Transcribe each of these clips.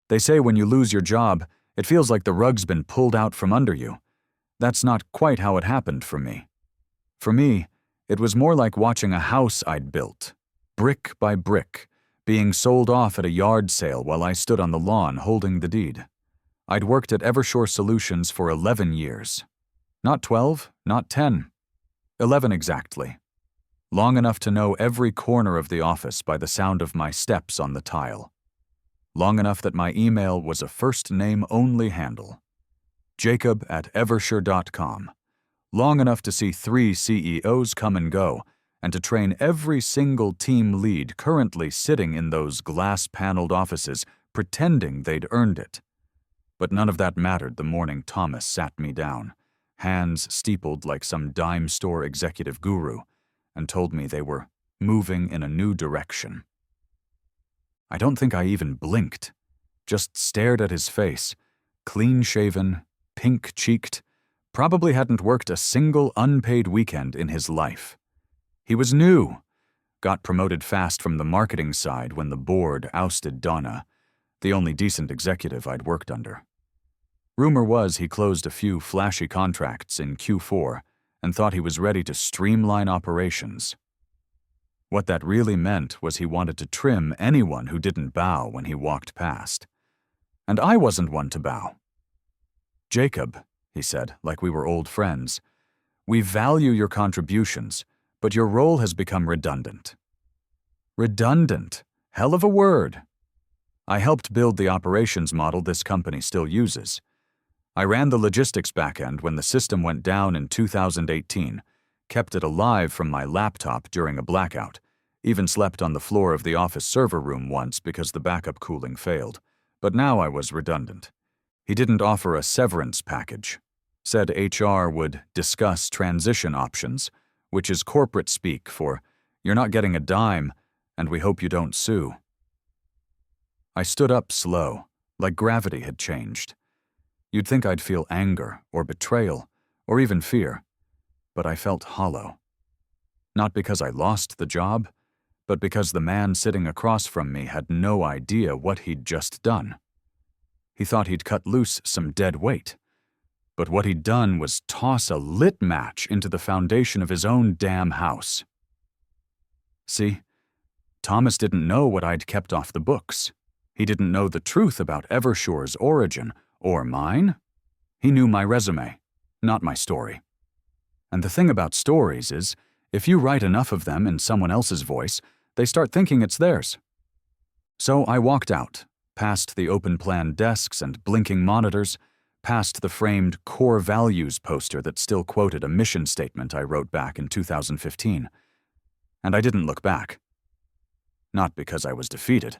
They say when you lose your job, it feels like the rug's been pulled out from under you. That's not quite how it happened for me. For me, it was more like watching a house I'd built, brick by brick, being sold off at a yard sale while I stood on the lawn holding the deed. I'd worked at Evershore Solutions for 11 years. Not 12, not 10. 11 exactly. Long enough to know every corner of the office by the sound of my steps on the tile. Long enough that my email was a first-name-only handle. Jacob@eversure.com. Long enough to see 3 CEOs come and go, and to train every single team lead currently sitting in those glass-paneled offices pretending they'd earned it. But none of that mattered the morning Thomas sat me down, hands steepled like some dime store executive guru, and told me they were moving in a new direction. I don't think I even blinked, just stared at his face, clean-shaven, pink-cheeked, probably hadn't worked a single unpaid weekend in his life. He was new, got promoted fast from the marketing side when the board ousted Donna, the only decent executive I'd worked under. Rumor was he closed a few flashy contracts in Q4 and thought he was ready to streamline operations. What that really meant was he wanted to trim anyone who didn't bow when he walked past. And I wasn't one to bow. "Jacob," he said, like we were old friends, "we value your contributions, but your role has become redundant." Redundant. Hell of a word. I helped build the operations model this company still uses. I ran the logistics backend when the system went down in 2018, kept it alive from my laptop during a blackout, even slept on the floor of the office server room once because the backup cooling failed. But now I was redundant. He didn't offer a severance package. Said HR would discuss transition options, which is corporate speak for, "You're not getting a dime, and we hope you don't sue." I stood up slow, like gravity had changed. You'd think I'd feel anger or betrayal or even fear, but I felt hollow. Not because I lost the job, but because the man sitting across from me had no idea what he'd just done. He thought he'd cut loose some dead weight, but what he'd done was toss a lit match into the foundation of his own damn house. See, Thomas didn't know what I'd kept off the books. He didn't know the truth about Evershore's origin, or mine. He knew my resume, not my story. And the thing about stories is, if you write enough of them in someone else's voice, they start thinking it's theirs. So I walked out, past the open-plan desks and blinking monitors, past the framed core values poster that still quoted a mission statement I wrote back in 2015. And I didn't look back. Not because I was defeated,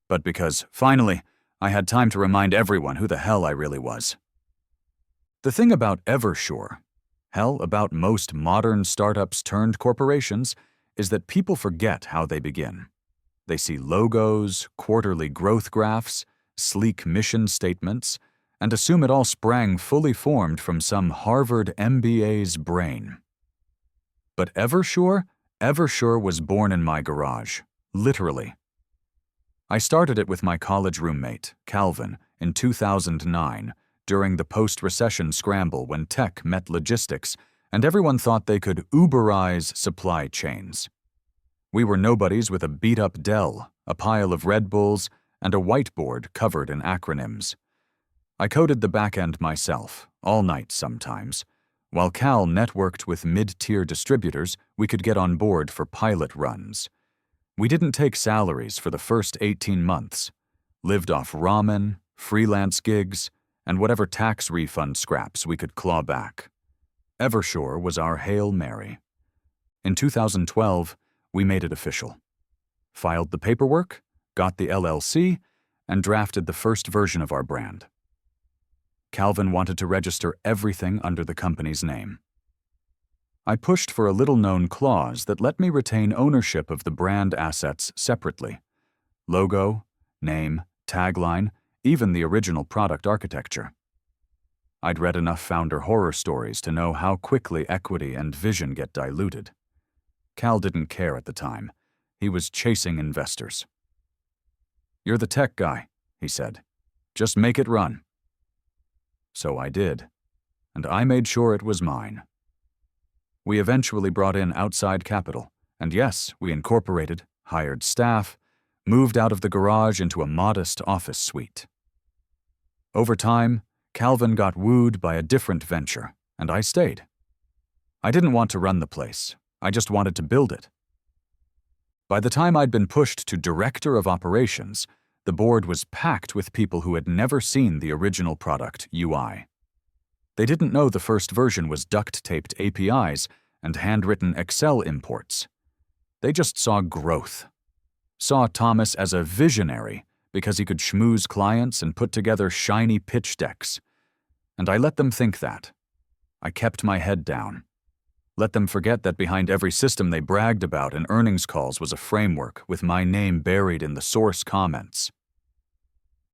but because, finally, I had time to remind everyone who the hell I really was. The thing about Evershore, hell, about most modern startups turned corporations, is that people forget how they begin. They see logos, quarterly growth graphs, sleek mission statements, and assume it all sprang fully formed from some Harvard MBA's brain. But Evershore was born in my garage, literally. I started it with my college roommate, Calvin, in 2009, during the post-recession scramble when tech met logistics, and everyone thought they could Uberize supply chains. We were nobodies with a beat-up Dell, a pile of Red Bulls, and a whiteboard covered in acronyms. I coded the backend myself, all night sometimes. While Cal networked with mid-tier distributors, we could get on board for pilot runs. We didn't take salaries for the first 18 months, lived off ramen, freelance gigs, and whatever tax refund scraps we could claw back. Evershore was our Hail Mary. In 2012, we made it official. Filed the paperwork, got the LLC, and drafted the first version of our brand. Calvin wanted to register everything under the company's name. I pushed for a little-known clause that let me retain ownership of the brand assets separately. Logo, name, tagline, even the original product architecture. I'd read enough founder horror stories to know how quickly equity and vision get diluted. Cal didn't care at the time. He was chasing investors. "You're the tech guy," he said. Just make it run." So I did, and I made sure it was mine. We eventually brought in outside capital, and yes, we incorporated, hired staff, moved out of the garage into a modest office suite. Over time, Calvin got wooed by a different venture, and I stayed. I didn't want to run the place, I just wanted to build it. By the time I'd been pushed to director of operations, the board was packed with people who had never seen the original product UI. They didn't know the first version was duct-taped APIs and handwritten Excel imports. They just saw growth. Saw Thomas as a visionary because he could schmooze clients and put together shiny pitch decks. And I let them think that. I kept my head down. Let them forget that behind every system they bragged about in earnings calls was a framework with my name buried in the source comments.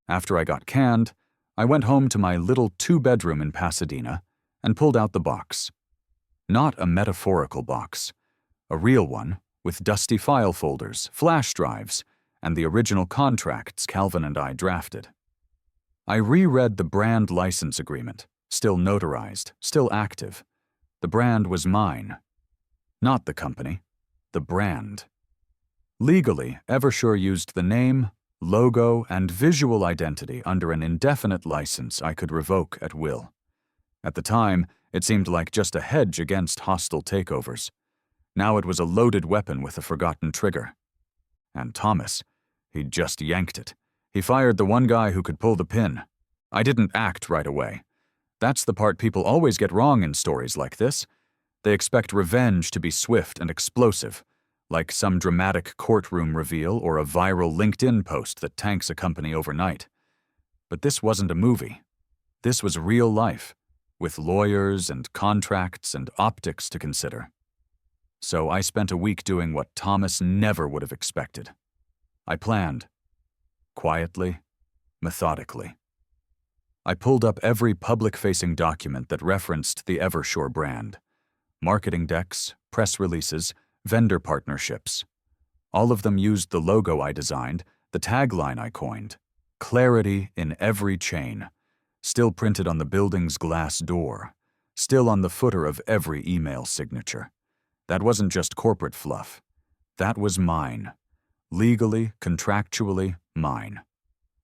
After I got canned, I went home to my little 2-bedroom in Pasadena and pulled out the box. Not a metaphorical box, a real one with dusty file folders, flash drives, and the original contracts Calvin and I drafted. I reread the brand license agreement, still notarized, still active. The brand was mine. Not the company, the brand. Legally, Eversure used the name, logo, and visual identity under an indefinite license I could revoke at will. At the time, it seemed like just a hedge against hostile takeovers. Now it was a loaded weapon with a forgotten trigger. And Thomas, he'd just yanked it. He fired the one guy who could pull the pin. I didn't act right away. That's the part people always get wrong in stories like this. They expect revenge to be swift and explosive, like some dramatic courtroom reveal or a viral LinkedIn post that tanks a company overnight. But this wasn't a movie. This was real life, with lawyers and contracts and optics to consider. So I spent a week doing what Thomas never would have expected. I planned. Quietly, methodically. I pulled up every public-facing document that referenced the Eversure brand. Marketing decks, press releases, vendor partnerships. All of them used the logo I designed, the tagline I coined. Clarity in every chain. Still printed on the building's glass door. Still on the footer of every email signature. That wasn't just corporate fluff. That was mine. Legally, contractually, mine.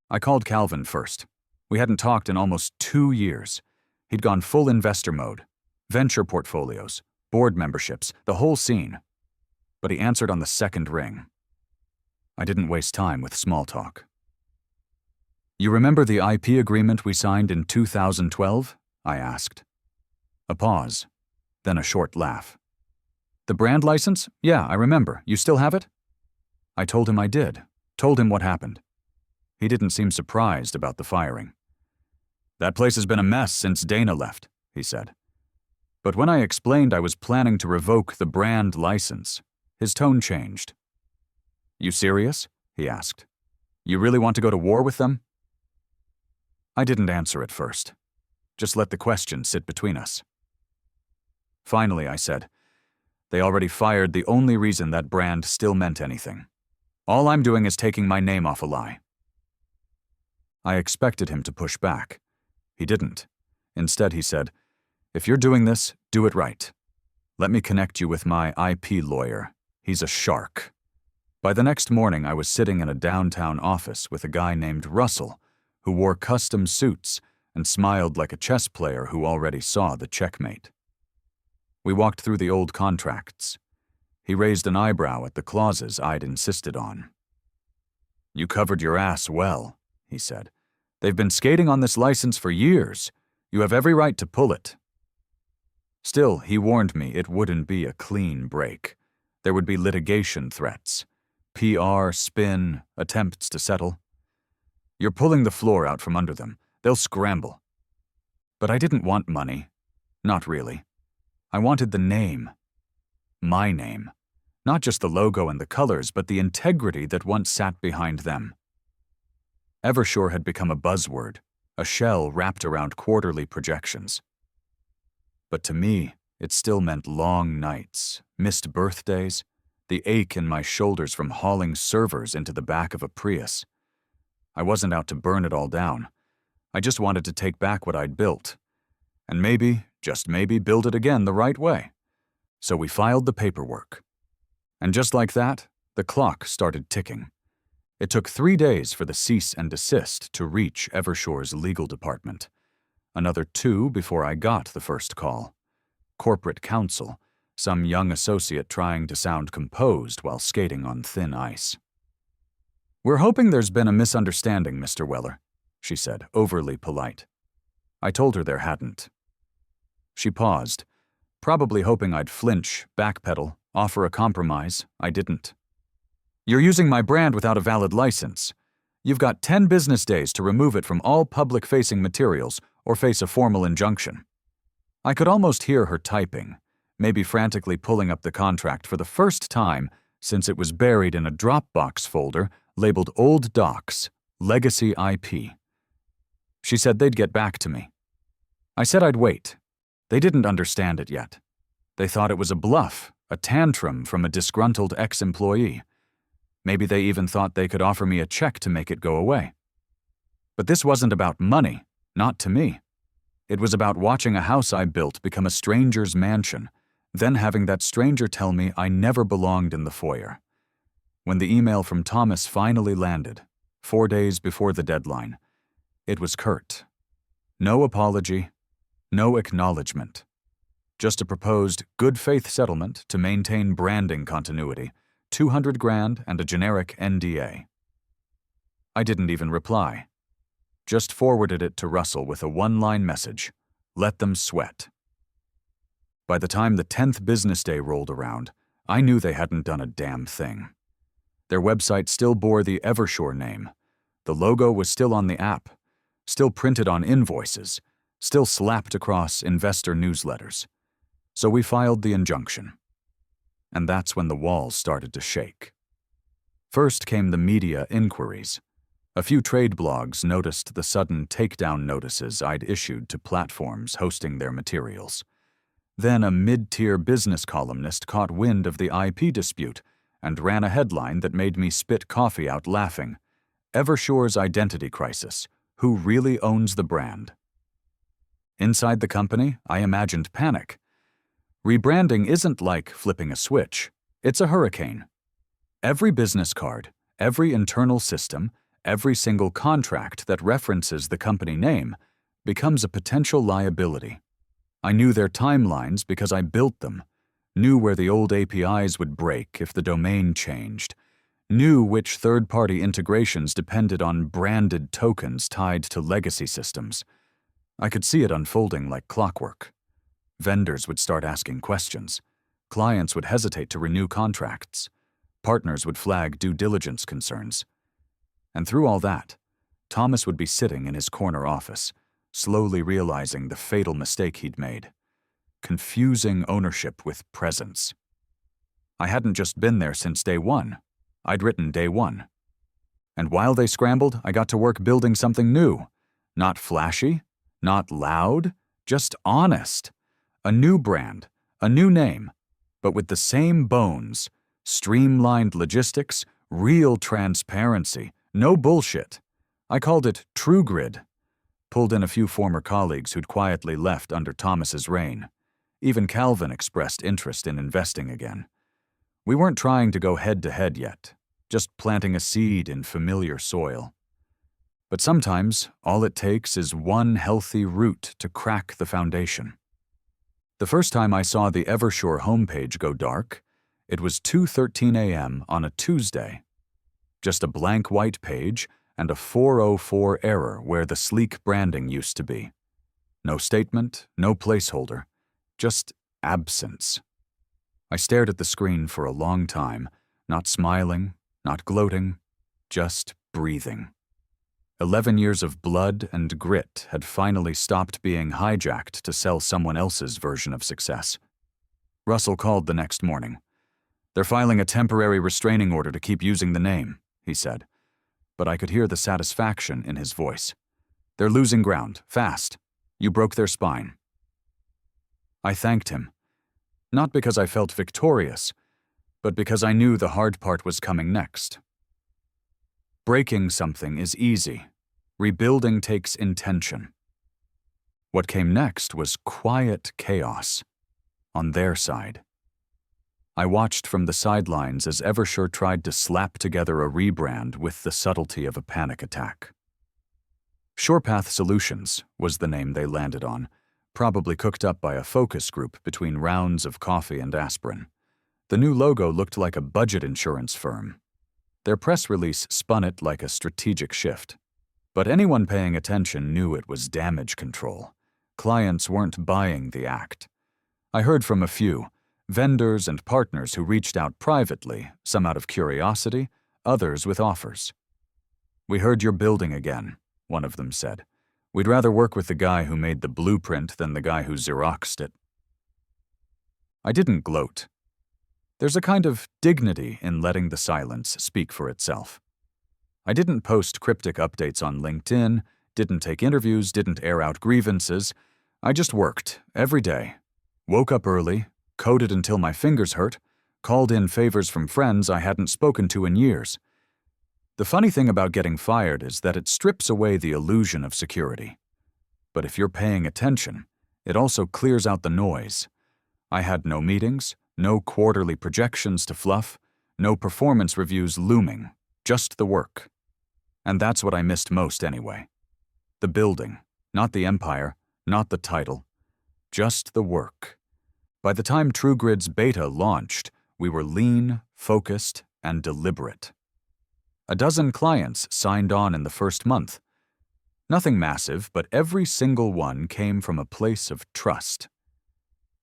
I called Calvin first. We hadn't talked in almost 2 years. He'd gone full investor mode. Venture portfolios, board memberships, the whole scene. But he answered on the second ring. I didn't waste time with small talk. "You remember the IP agreement we signed in 2012? I asked. A pause, then a short laugh. "The brand license? Yeah, I remember. You still have it?" I told him I did. Told him what happened. He didn't seem surprised about the firing. "That place has been a mess since Dana left," he said. But when I explained I was planning to revoke the brand license, his tone changed. "You serious?" he asked. "You really want to go to war with them?" I didn't answer at first. Just let the question sit between us. Finally, I said, "They already fired the only reason that brand still meant anything. All I'm doing is taking my name off a lie." I expected him to push back. He didn't. Instead, he said, "If you're doing this, do it right. Let me connect you with my IP lawyer. He's a shark." By the next morning, I was sitting in a downtown office with a guy named Russell, who wore custom suits and smiled like a chess player who already saw the checkmate. We walked through the old contracts. He raised an eyebrow at the clauses I'd insisted on. "You covered your ass well," he said. "They've been skating on this license for years. You have every right to pull it." Still, he warned me it wouldn't be a clean break. There would be litigation threats, PR, spin, attempts to settle. "You're pulling the floor out from under them. They'll scramble." But I didn't want money. Not really. I wanted the name. My name. Not just the logo and the colors, but the integrity that once sat behind them. Eversure had become a buzzword, a shell wrapped around quarterly projections. But to me, it still meant long nights, missed birthdays, the ache in my shoulders from hauling servers into the back of a Prius. I wasn't out to burn it all down. I just wanted to take back what I'd built. And maybe, just maybe, build it again the right way. So we filed the paperwork. And just like that, the clock started ticking. It took 3 days for the cease and desist to reach Evershore's legal department. Another 2 before I got the first call. Corporate counsel, some young associate trying to sound composed while skating on thin ice. "We're hoping there's been a misunderstanding, Mr. Weller," she said, overly polite. I told her there hadn't. She paused, probably hoping I'd flinch, backpedal, offer a compromise. I didn't. "You're using my brand without a valid license. You've got 10 business days to remove it from all public-facing materials or face a formal injunction." I could almost hear her typing, maybe frantically pulling up the contract for the first time since it was buried in a Dropbox folder labeled Old Docs, Legacy IP. She said they'd get back to me. I said I'd wait. They didn't understand it yet. They thought it was a bluff, a tantrum from a disgruntled ex-employee. Maybe they even thought they could offer me a check to make it go away. But this wasn't about money, not to me. It was about watching a house I built become a stranger's mansion, then having that stranger tell me I never belonged in the foyer. When the email from Thomas finally landed, 4 days before the deadline, it was curt. No apology, no acknowledgement. Just a proposed good faith settlement to maintain branding continuity, $200,000 and a generic NDA. I didn't even reply. Just forwarded it to Russell with a 1-line message: "Let them sweat." By the time the 10th business day rolled around, I knew they hadn't done a damn thing. Their website still bore the Evershore name. The logo was still on the app, still printed on invoices, still slapped across investor newsletters. So we filed the injunction. And that's when the walls started to shake. First came the media inquiries. A few trade blogs noticed the sudden takedown notices I'd issued to platforms hosting their materials. Then a mid-tier business columnist caught wind of the IP dispute and ran a headline that made me spit coffee out laughing. "Evershore's identity crisis. Who really owns the brand?" Inside the company, I imagined panic. Rebranding isn't like flipping a switch. It's a hurricane. Every business card, every internal system, every single contract that references the company name becomes a potential liability. I knew their timelines because I built them, knew where the old APIs would break if the domain changed, knew which third-party integrations depended on branded tokens tied to legacy systems. I could see it unfolding like clockwork. Vendors would start asking questions. Clients would hesitate to renew contracts. Partners would flag due diligence concerns. And through all that, Thomas would be sitting in his corner office, slowly realizing the fatal mistake he'd made. Confusing ownership with presence. I hadn't just been there since day one. I'd written day one. And while they scrambled, I got to work building something new. Not flashy, not loud, just honest. A new brand, a new name, but with the same bones. Streamlined logistics, real transparency, no bullshit. I called it True Grid. Pulled in a few former colleagues who'd quietly left under Thomas's reign. Even Calvin expressed interest in investing again. We weren't trying to go head-to-head yet, just planting a seed in familiar soil. But sometimes, all it takes is one healthy root to crack the foundation. The first time I saw the Evershore homepage go dark, it was 2:13 a.m. on a Tuesday. Just a blank white page and a 404 error where the sleek branding used to be. No statement, no placeholder, just absence. I stared at the screen for a long time, not smiling, not gloating, just breathing. 11 years of blood and grit had finally stopped being hijacked to sell someone else's version of success. Russell called the next morning. "They're filing a temporary restraining order to keep using the name," he said. But I could hear the satisfaction in his voice. "They're losing ground, fast. You broke their spine." I thanked him, not because I felt victorious, but because I knew the hard part was coming next. Breaking something is easy. Rebuilding takes intention. What came next was quiet chaos on their side. I watched from the sidelines as Eversure tried to slap together a rebrand with the subtlety of a panic attack. SurePath Solutions was the name they landed on, probably cooked up by a focus group between rounds of coffee and aspirin. The new logo looked like a budget insurance firm. Their press release spun it like a strategic shift. But anyone paying attention knew it was damage control. Clients weren't buying the act. I heard from a few, vendors and partners who reached out privately, some out of curiosity, others with offers. "We heard you're building again," one of them said. "We'd rather work with the guy who made the blueprint than the guy who Xeroxed it." I didn't gloat. There's a kind of dignity in letting the silence speak for itself. I didn't post cryptic updates on LinkedIn, didn't take interviews, didn't air out grievances. I just worked, every day. Woke up early, coded until my fingers hurt, called in favors from friends I hadn't spoken to in years. The funny thing about getting fired is that it strips away the illusion of security. But if you're paying attention, it also clears out the noise. I had no meetings, no quarterly projections to fluff, no performance reviews looming, just the work. And that's what I missed most anyway. The building, not the empire, not the title, just the work. By the time TrueGrid's beta launched, we were lean, focused, and deliberate. 12 clients signed on in the first month. Nothing massive, but every single one came from a place of trust.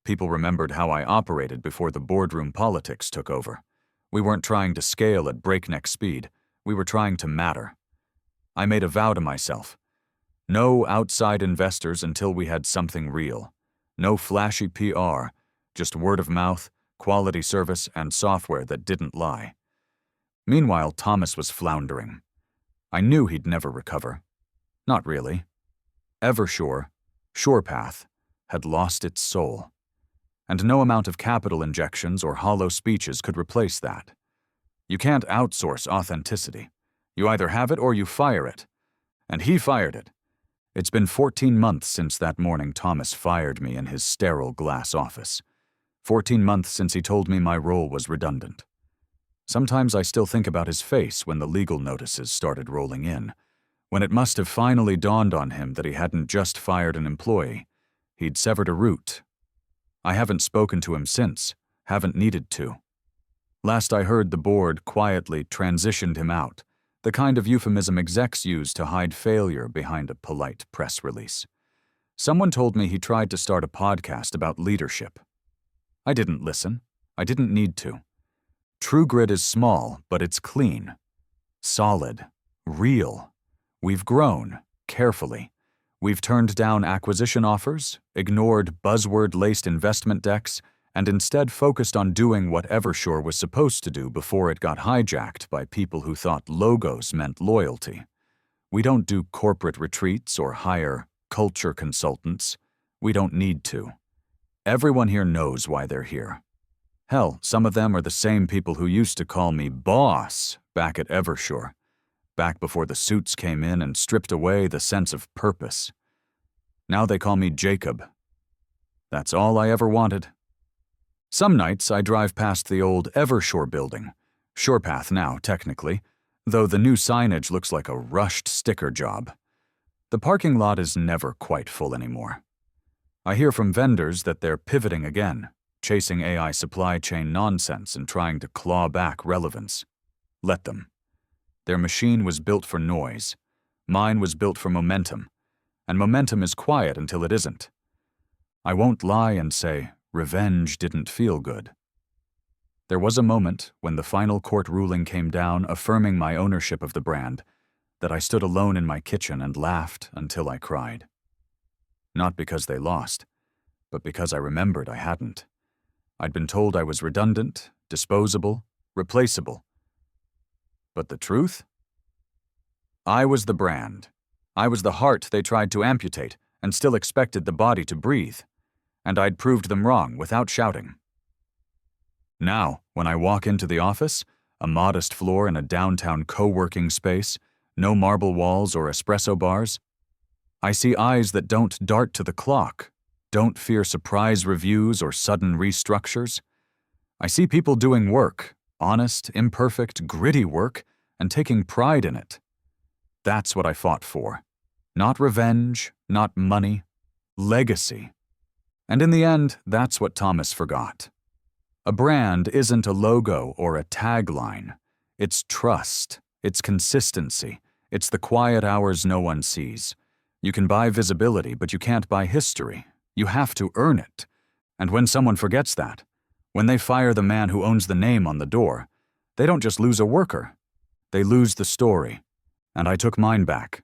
People remembered how I operated before the boardroom politics took over. We weren't trying to scale at breakneck speed. We were trying to matter. I made a vow to myself. No outside investors until we had something real. No flashy PR, just word of mouth, quality service, and software that didn't lie. Meanwhile, Thomas was floundering. I knew he'd never recover. Not really. Eversure, SurePath, had lost its soul. And no amount of capital injections or hollow speeches could replace that. You can't outsource authenticity. You either have it or you fire it. And he fired it. It's been 14 months since that morning Thomas fired me in his sterile glass office. 14 months since he told me my role was redundant. Sometimes I still think about his face when the legal notices started rolling in, when it must have finally dawned on him that he hadn't just fired an employee. He'd severed a root. I haven't spoken to him since, haven't needed to. Last I heard, the board quietly transitioned him out, the kind of euphemism execs use to hide failure behind a polite press release. Someone told me he tried to start a podcast about leadership. I didn't listen. I didn't need to. TrueGrid is small, but it's clean. Solid. Real. We've grown, carefully. We've turned down acquisition offers, ignored buzzword-laced investment decks, and instead focused on doing what Eversure was supposed to do before it got hijacked by people who thought logos meant loyalty. We don't do corporate retreats or hire culture consultants. We don't need to. Everyone here knows why they're here. Hell, some of them are the same people who used to call me boss back at Eversure, back before the suits came in and stripped away the sense of purpose. Now they call me Jacob. That's all I ever wanted. Some nights I drive past the old Eversure building, SurePath now, technically, though the new signage looks like a rushed sticker job. The parking lot is never quite full anymore. I hear from vendors that they're pivoting again, chasing AI supply chain nonsense and trying to claw back relevance. Let them. Their machine was built for noise. Mine was built for momentum. And momentum is quiet until it isn't. I won't lie and say, revenge didn't feel good. There was a moment when the final court ruling came down affirming my ownership of the brand that I stood alone in my kitchen and laughed until I cried. Not because they lost, but because I remembered I hadn't. I'd been told I was redundant, disposable, replaceable. But the truth? I was the brand. I was the heart they tried to amputate and still expected the body to breathe. And I'd proved them wrong without shouting. Now, when I walk into the office, a modest floor in a downtown co-working space, No marble walls or espresso bars. I see eyes that don't dart to the clock, don't fear surprise reviews or sudden restructures. I see people doing work, honest, imperfect, gritty work, and taking pride in it. That's what I fought for. Not revenge, not money, legacy. And in the end, that's what Thomas forgot. A brand isn't a logo or a tagline. It's trust, it's consistency, it's the quiet hours no one sees. You can buy visibility, but you can't buy history. You have to earn it. And when someone forgets that, when they fire the man who owns the name on the door, they don't just lose a worker. They lose the story. And I took mine back.